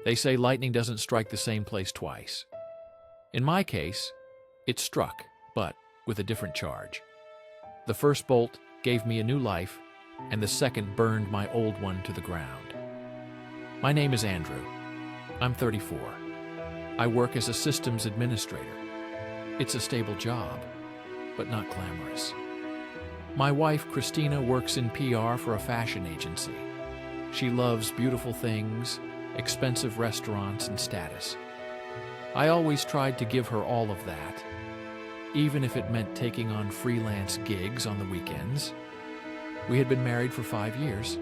They say lightning doesn't strike the same place twice. In my case, it struck, but with a different charge. The first bolt gave me a new life, and the second burned my old one to the ground. My name is Andrew. I'm 34. I work as a systems administrator. It's a stable job, but not glamorous. My wife, Christina, works in PR for a fashion agency. She loves beautiful things, expensive restaurants, and status. I always tried to give her all of that, even if it meant taking on freelance gigs on the weekends. We had been married for 5 years.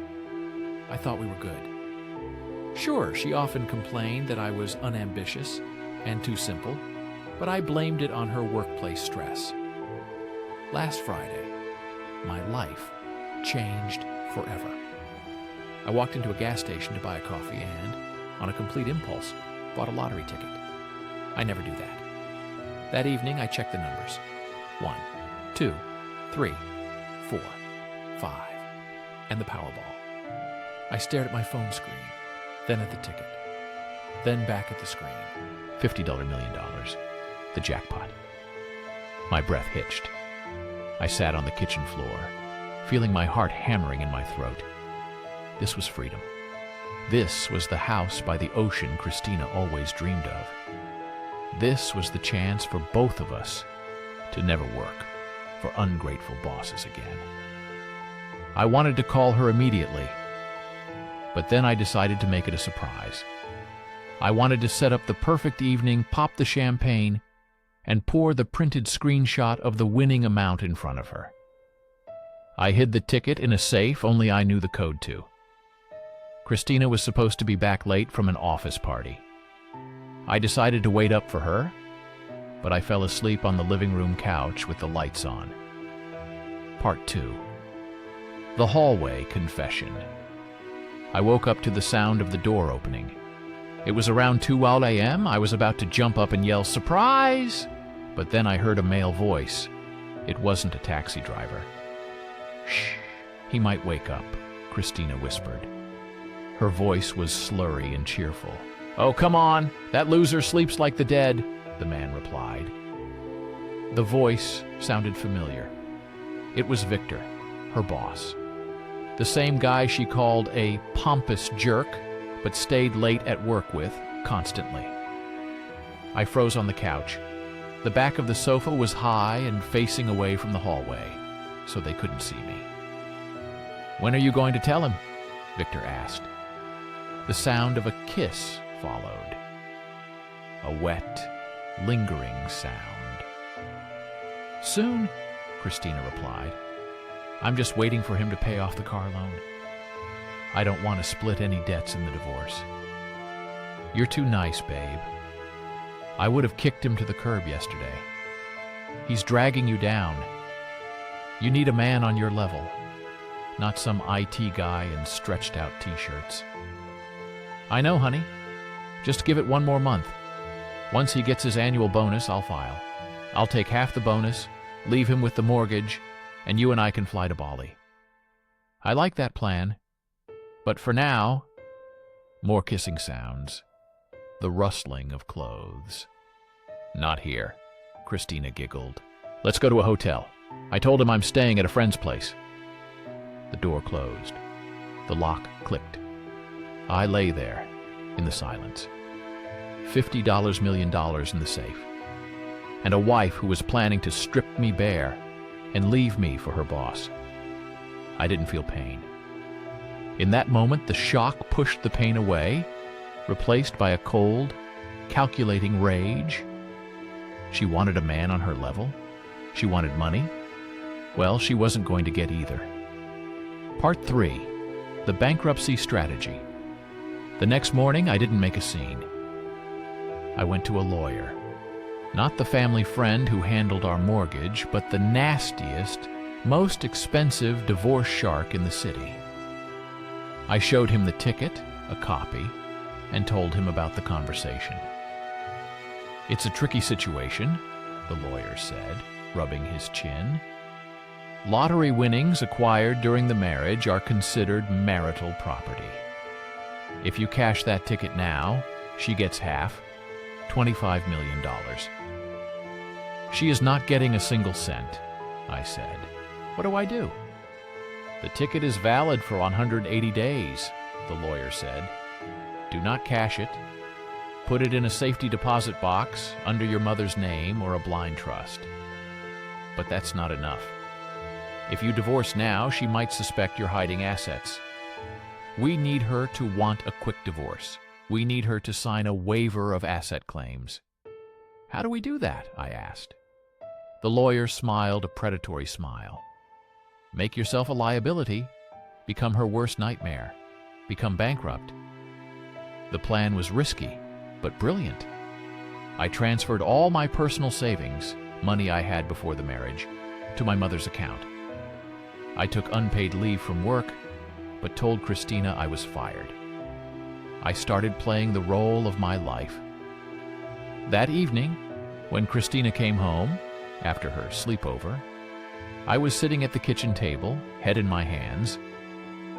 I thought we were good. Sure, she often complained that I was unambitious and too simple, but I blamed it on her workplace stress. Last Friday, my life changed forever. I walked into a gas station to buy a coffee and, on a complete impulse, bought a lottery ticket. I never do that. That evening, I checked the numbers. 1, 2, 3, 4, 5, and the Powerball. I stared at my phone screen, then at the ticket, then back at the screen. $50 million. The jackpot. My breath hitched. I sat on the kitchen floor, feeling my heart hammering in my throat. This was freedom. This was the house by the ocean Christina always dreamed of. This was the chance for both of us to never work for ungrateful bosses again. I wanted to call her immediately, but then I decided to make it a surprise. I wanted to set up the perfect evening, pop the champagne, and pour the printed screenshot of the winning amount in front of her. I hid the ticket in a safe only I knew the code to. Christina was supposed to be back late from an office party. I decided to wait up for her, but I fell asleep on the living room couch with the lights on. Part 2. The hallway confession. I woke up to the sound of the door opening. It was around 2 a.m. I was about to jump up and yell, "Surprise!" But then I heard a male voice. It wasn't a taxi driver. "Shh, he might wake up," Christina whispered. Her voice was slurry and cheerful. "Oh, come on, that loser sleeps like the dead," the man replied. The voice sounded familiar. It was Victor, her boss. The same guy she called a pompous jerk, but stayed late at work with constantly. I froze on the couch. The back of the sofa was high and facing away from the hallway, so they couldn't see me. "When are you going to tell him?" Victor asked. The sound of a kiss followed. A wet, lingering sound. "Soon," Christina replied. "I'm just waiting for him to pay off the car loan. I don't want to split any debts in the divorce." "You're too nice, babe. I would have kicked him to the curb yesterday. He's dragging you down. You need a man on your level, not some IT guy in stretched-out t-shirts." "I know, honey. Just give it 1 more month. Once he gets his annual bonus, I'll file. I'll take half the bonus, leave him with the mortgage, and you and I can fly to Bali." "I like that plan. But for now..." More kissing sounds. The rustling of clothes. "Not here," Christina giggled. "Let's go to a hotel. I told him I'm staying at a friend's place." The door closed. The lock clicked. I lay there, in the silence. $50 million in the safe. And a wife who was planning to strip me bare and leave me for her boss. I didn't feel pain. In that moment, the shock pushed the pain away, replaced by a cold, calculating rage. She wanted a man on her level. She wanted money. Well, she wasn't going to get either. Part 3. The bankruptcy strategy. The next morning, I didn't make a scene. I went to a lawyer. Not the family friend who handled our mortgage, but the nastiest, most expensive divorce shark in the city. I showed him the ticket, a copy, and told him about the conversation. "It's a tricky situation," the lawyer said, rubbing his chin. "Lottery winnings acquired during the marriage are considered marital property. If you cash that ticket now, She gets half, $25 million. She is not getting a single cent, I said. What do I do? The ticket is valid for 180 days, the lawyer said. Do not cash it. Put it in a safety deposit box under your mother's name or a blind trust. But that's not enough. If you divorce now, she might suspect you're hiding assets. We need her to want a quick divorce. We need her to sign a waiver of asset claims. How do we do that? I asked. The lawyer smiled a predatory smile. Make yourself a liability. Become her worst nightmare. Become bankrupt. The plan was risky, but brilliant. I transferred all my personal savings, money I had before the marriage, to my mother's account. I took unpaid leave from work, but told Christina I was fired. I started playing the role of my life. That evening, when Christina came home, after her sleepover, I was sitting at the kitchen table, head in my hands.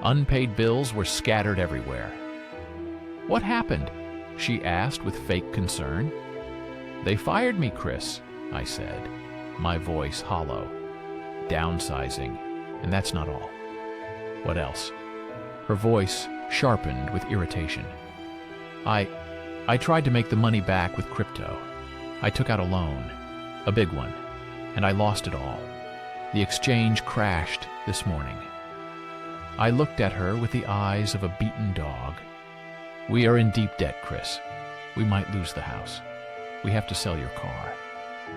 Unpaid bills were scattered everywhere. What happened? She asked with fake concern. They fired me, Chris, I said, my voice hollow. Downsizing, and that's not all. What else? Her voice sharpened with irritation. I tried to make the money back with crypto. I took out a loan, a big one, and I lost it all. The exchange crashed this morning. I looked at her with the eyes of a beaten dog. We are in deep debt, Chris. We might lose the house. We have to sell your car.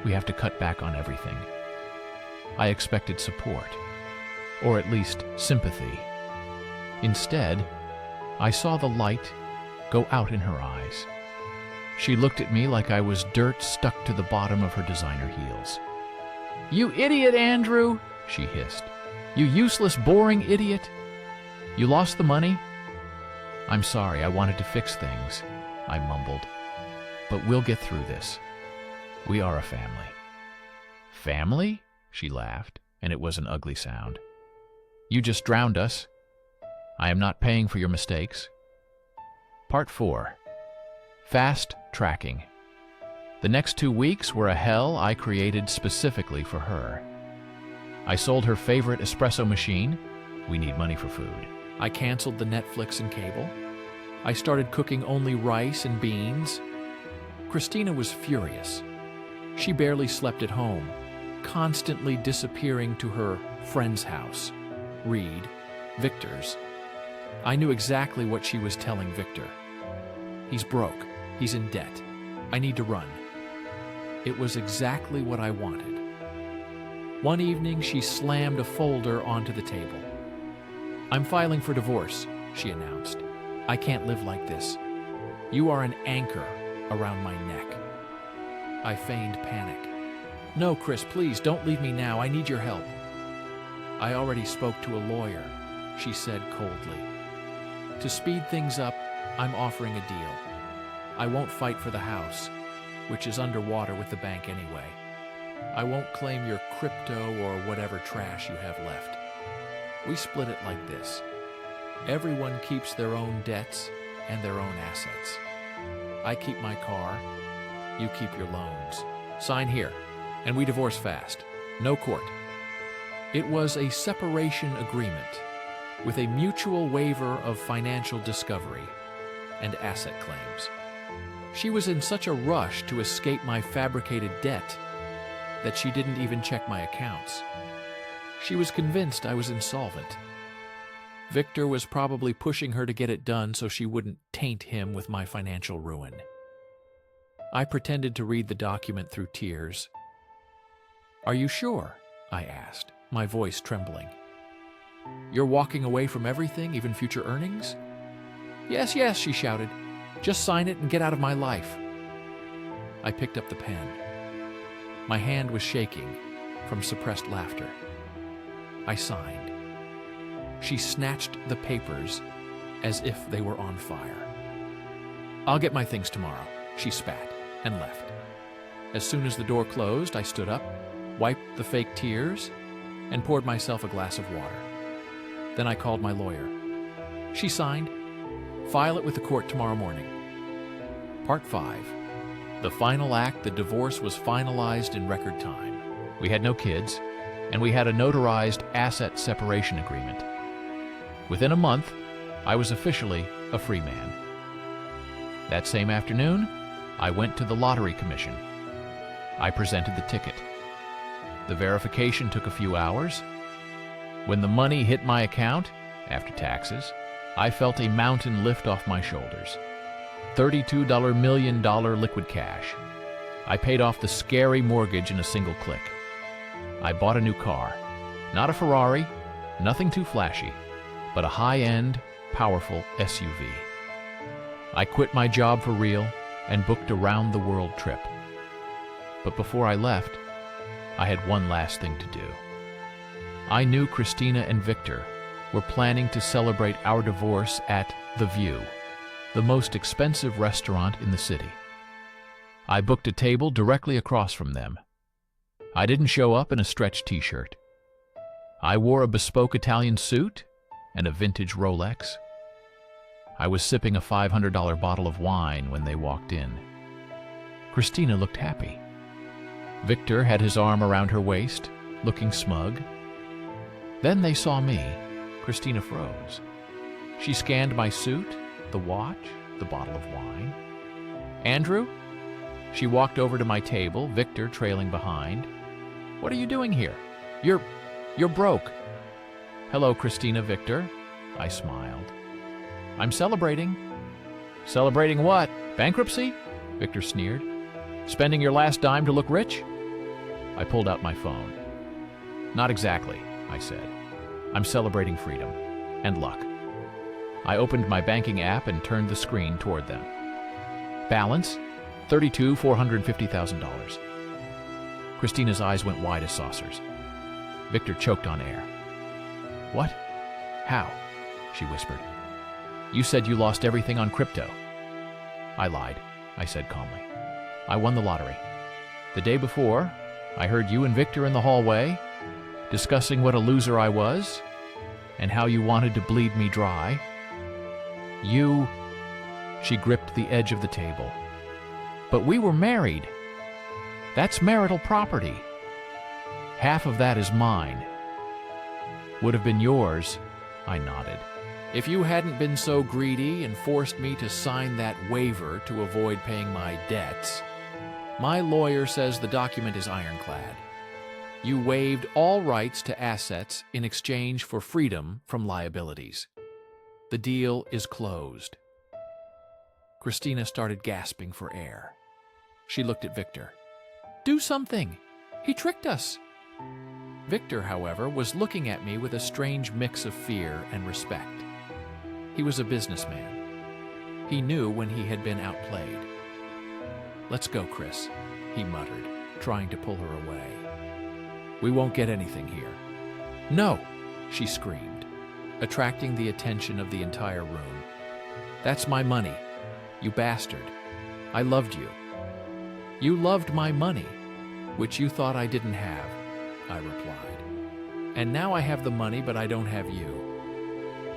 We have to cut back on everything. I expected support, or at least sympathy. Instead, I saw the light go out in her eyes. She looked at me like I was dirt stuck to the bottom of her designer heels. You idiot, Andrew, she hissed. You useless, boring idiot. You lost the money? I'm sorry, I wanted to fix things, I mumbled. But we'll get through this. We are a family. Family? She laughed, and it was an ugly sound. You just drowned us. I am not paying for your mistakes. Part 4. Fast tracking. The next 2 weeks were a hell I created specifically for her. I sold her favorite espresso machine. We need money for food. I canceled the Netflix and cable. I started cooking only rice and beans. Christina was furious. She barely slept at home, constantly disappearing to her friend's house, Reed, Victor's. I knew exactly what she was telling Victor. He's broke. He's in debt. I need to run. It was exactly what I wanted. One evening, she slammed a folder onto the table. I'm filing for divorce, she announced. I can't live like this. You are an anchor around my neck. I feigned panic. No, Chris, please, don't leave me now. I need your help. I already spoke to a lawyer, she said coldly. To speed things up, I'm offering a deal. I won't fight for the house, which is underwater with the bank anyway. I won't claim your crypto or whatever trash you have left. We split it like this. Everyone keeps their own debts and their own assets. I keep my car, you keep your loans. Sign here, and we divorce fast. No court. It was a separation agreement with a mutual waiver of financial discovery and asset claims. She was in such a rush to escape my fabricated debt that she didn't even check my accounts. She was convinced I was insolvent. Victor was probably pushing her to get it done so she wouldn't taint him with my financial ruin. I pretended to read the document through tears. Are you sure? I asked, my voice trembling. You're walking away from everything, even future earnings? Yes, yes, she shouted. Just sign it and get out of my life. I picked up the pen. My hand was shaking from suppressed laughter. I signed. She snatched the papers as if they were on fire. I'll get my things tomorrow, she spat and left. As soon as the door closed, I stood up, wiped the fake tears, and poured myself a glass of water. Then I called my lawyer. She signed. File it with the court tomorrow morning. Part 5. The final act, the divorce was finalized in record time. We had no kids, and we had a notarized asset separation agreement. Within a month, I was officially a free man. That same afternoon, I went to the Lottery Commission. I presented the ticket. The verification took a few hours. When the money hit my account, after taxes, I felt a mountain lift off my shoulders. $32 million liquid cash. I paid off the scary mortgage in a single click. I bought a new car. Not a Ferrari, nothing too flashy, but a high-end, powerful SUV. I quit my job for real and booked a round-the-world trip. But before I left, I had one last thing to do. I knew Christina and Victor were planning to celebrate our divorce at The View, the most expensive restaurant in the city. I booked a table directly across from them. I didn't show up in a stretch t-shirt. I wore a bespoke Italian suit and a vintage Rolex. I was sipping a $500 bottle of wine when they walked in. Christina looked happy. Victor had his arm around her waist, looking smug. Then they saw me. Christina froze. She scanned my suit, the watch, the bottle of wine. Andrew? She walked over to my table, Victor trailing behind. What are you doing here? You're broke. Hello, Christina, Victor. I smiled. I'm celebrating. Celebrating what? Bankruptcy? Victor sneered. Spending your last dime to look rich? I pulled out my phone. Not exactly, I said. I'm celebrating freedom and luck. I opened my banking app and turned the screen toward them. Balance, $450,000. Christina's eyes went wide as saucers. Victor choked on air. What? How? She whispered. You said you lost everything on crypto. I lied, I said calmly. I won the lottery. The day before, I heard you and Victor in the hallway, discussing what a loser I was, and how you wanted to bleed me dry. She gripped the edge of the table. But we were married. That's marital property. Half of that is mine. Would have been yours, I nodded. If you hadn't been so greedy and forced me to sign that waiver to avoid paying my debts. My lawyer says the document is ironclad. You waived all rights to assets in exchange for freedom from liabilities. The deal is closed. Christina started gasping for air. She looked at Victor. Do something! He tricked us! Victor, however, was looking at me with a strange mix of fear and respect. He was a businessman. He knew when he had been outplayed. Let's go, Chris, he muttered, trying to pull her away. We won't get anything here. No, she screamed, attracting the attention of the entire room. That's my money, you bastard. I loved you. You loved my money, which you thought I didn't have, I replied. And now I have the money, but I don't have you.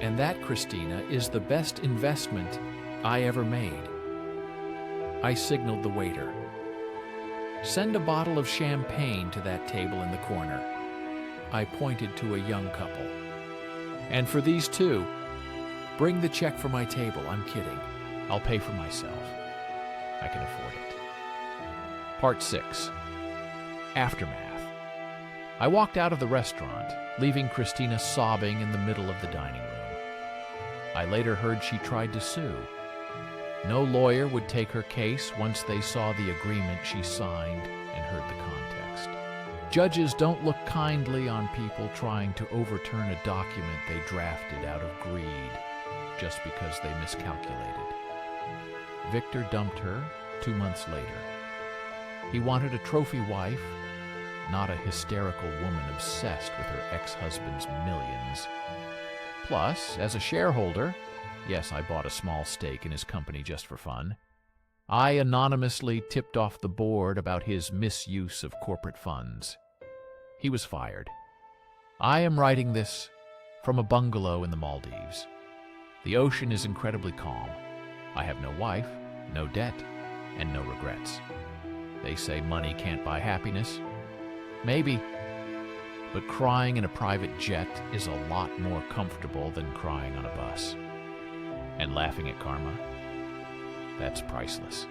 And that, Christina, is the best investment I ever made. I signaled the waiter. Send a bottle of champagne to that table in the corner. I pointed to a young couple. And for these two, bring the check for my table. I'm kidding. I'll pay for myself. I can afford it. Part 6. Aftermath. I walked out of the restaurant, leaving Christina sobbing in the middle of the dining room. I later heard she tried to sue. No lawyer would take her case once they saw the agreement she signed and heard the context. Judges don't look kindly on people trying to overturn a document they drafted out of greed just because they miscalculated. Victor dumped her 2 months later. He wanted a trophy wife, not a hysterical woman obsessed with her ex-husband's millions. Plus, as a shareholder, yes, I bought a small stake in his company just for fun, I anonymously tipped off the board about his misuse of corporate funds. He was fired. I am writing this from a bungalow in the Maldives. The ocean is incredibly calm. I have no wife, no debt, and no regrets. They say money can't buy happiness. Maybe. But crying in a private jet is a lot more comfortable than crying on a bus. And laughing at karma, that's priceless.